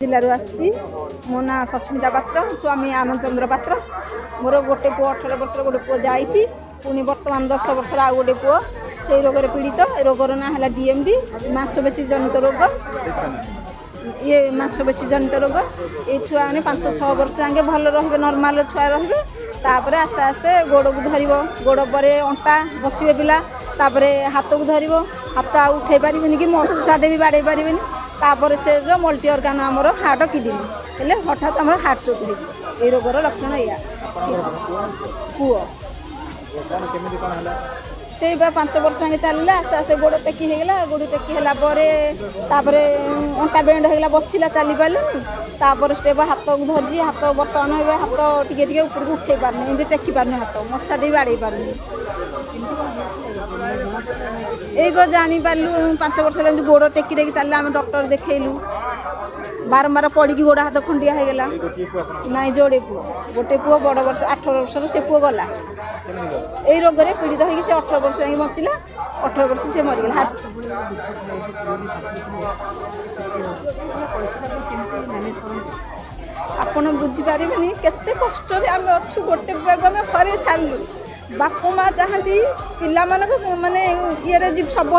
जिलू आसी मो ना सस्मिता पात्र स्वामी आनंद चंद्र पात्र मोर गोटे पुओ 18 वर्ष गोटे पुओ जाइए पुणी बर्तमान 10 वर्ष आ गोटे पुओ से रोग पीड़ित रोगर ना है डीएमडी मांसपेशी जनित रोग ये मांसपेशी जनित रोग ये छुआ मैंने 5-6 वर्ष आगे भल रे नर्माल छुआ रे तापर आस्ते आस्ते गोड़ को धर गोड़ पर अंटा बसवे पिला हाथ को धर हाथ आ उठे पारे कि मशाटे भी बाड़े पारे तापर स्टेज मल्टी अर्गान आमर हार्ट किडनी हेले हठात आम हार्ट चोक हो रोगर लक्षण या पुओ से 5 वर्ष आगे चलला आस्ते आस्ते गोड़ टेकी होगा गोड़ टेकी है अंटा बेंड होगा बसला चली पारे स्टेप हाथ को धरजी हाथ बर्तमान हाथ टे ऊपर उठे पारनी एमती टेकी पारनी हाथ मशा टे बाड़े पारनी ये जानी पार्लु 5 वर्ष है गोड़ टेकी टेकी चल आम डॉक्टर देखलु बारंबार पड़ी गोड़ हाथ खंडिया हो गला नाई जोड़े पुओ गोटे पुओ बड़ वर्ष 18 वर्ष से पुओ गला यही रोग में पीड़ित होगी से 18 वर्ष जाए बचिला 18 वर्ष से मरीगला आपण बुझीपारे केते कष्ट आम अच्छु गोटे पुओ आम हरे सारू बाप माँ चाहती पिला माने ये सब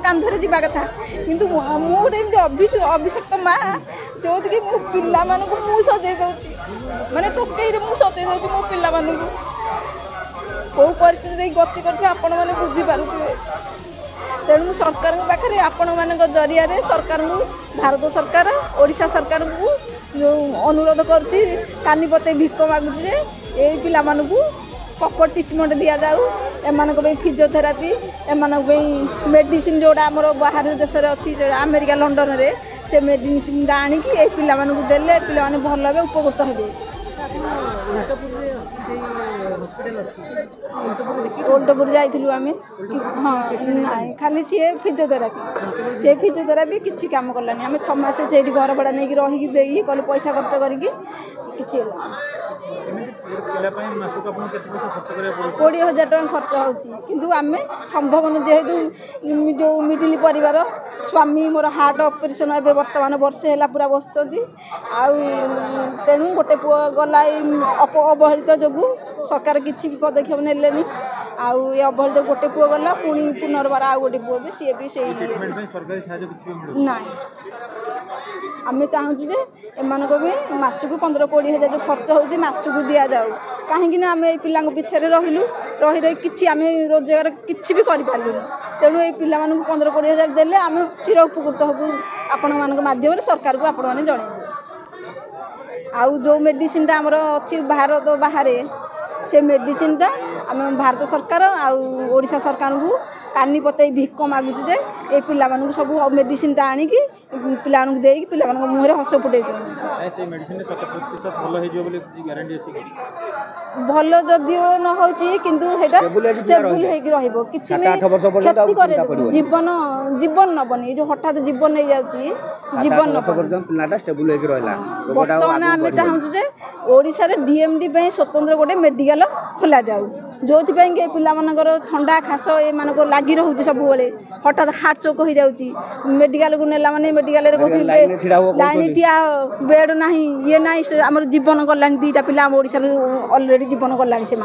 कांधरे जावा कथा कि मुझे अभिषक्त माँ जो कि मो पिला मुझे सजे दूसरी माने टोकई सजे दूसरी मो पिला कौ परिस्थिति गति करते आपण मैंने बुझीपारे तेणु सरकार पाखे आपण मान जरिया सरकार भारत सरकार ओडिशा सरकार को जो अनुरोध करुच्ची कानी पते भिक मागुचे ये पिला प्रॉपर ट्रीटमेंट दि जाऊ एम फिजियोथेरापी एम मेडिसिन जोड़ा आम बाहर देश अच्छी अमेरिका लंडन रे से मेडिसिन आणिकी ये पिला देले पिला भल हे उपकृत हे ओल्डपुर जाइलु आम हाँ ना खाली सी फिजियोथेरापी किसी कम कलानी आम 6 मास से घर भड़ा नहीं रही कल पैसा खर्च करके 20,000 टका खर्च होती आम संभव जेहेतु जो मिडिल परिवार स्वामी मोर हार्ट ऑपरेशन ए बर्तमान वर्षे है पूरा बस तेणु गोटे पुओ गला अवहेलित जो सरकार किसी भी पदक्षेप नेले आउ ये अवहेलित गोटे पुओ गला पुणी पुनर्बार आ गोटे पुओ भी सी भी ना आम चाहूँ जे एम भी मासक 15-20 हजार जो खर्च हो मासक दि जाऊ कहीं आम ये पिला पिछे रही रही कि आम रोजगार किसी भी करूँ तेणु ये पिला 15-20 हजार देले आम चिर उपकृत हबू आपण माध्यम सरकार को आपण मैंने जन आउ जो मेडिसिन आमर अच्छी भारत बाहर से मेडिसिन आम भारत सरकार आड़िशा सरकार को कानी पते भिक मागुचु जे ये पिला सब मेडिसिन आणिकी पिला देकी पिला मुहर हस फुटे भल जदिओ न हो जीवन जीवन नबनी जो हठात जीवन नहीं जाऊँगी जीवन बर्तमान आम चाहूँ जे ओडिशा रे डीएमडी स्वतंत्र गोटे मेडिकल खोल जाऊ जो पिला ठंडा खास ये लगी रोचे सब हठात हार्ट चोक हो जाऊँगी मेडिकल को नेला माने मेडिकल लाइन ठिया बेड ना ये ना आम जीवन गलानी 2टा पिला आम ओडिशा अलरेडी जीवन गलानी से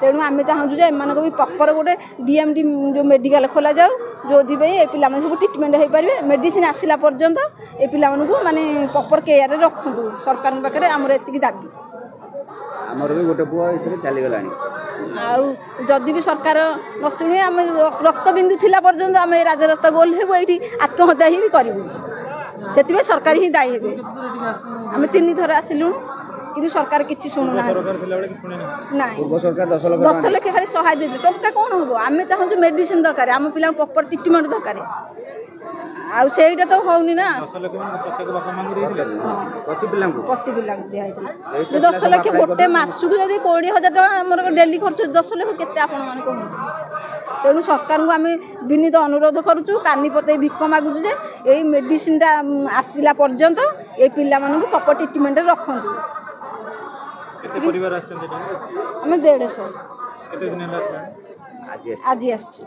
तेणु आम चाहूँ जे एम भी प्रॉपर गोटे डीएमडी जो मेडिकल खोल जाऊ जो ये पिला सब ट्रिटमेंट हो पारे मेडिसिन आसला पर्यंत ये पिला माने प्रॉपर केयर रखु सरकार पाखे आमर एति दाबी आमर भी गोटे पुओ चलीगला जदि भी सरकार न शुणे आम रक्तबिंदु थिला पर्यंत आम राजरास्ता गोल हेबु एठी आत्महत्या ही करूँ से सरकार ही दायी हे आम 3 थर आसिलु कि सरकार किसी शुणुना ना 10 लाख खाली सहाय दे टंका कौन हम आम चाहूँ मेडिसिन दरकार आम पिला प्रॉपर ट्रिटमेंट दरकार आउ सेटा तो होनी ना प्रति पिला दिया 10 लाख गोटे मासक जब 20,000 टका डेली खर्च 10 लाख केते आपण माने कहूँ तेणु सरकार को आम विनीत अनुरोध करुचु कानी पते भिक मागुचु जे यही मेडिसिन आसला पर्यंत ये पिला प्रॉपर ट्रिटमेंट रखु आम 150 आज आस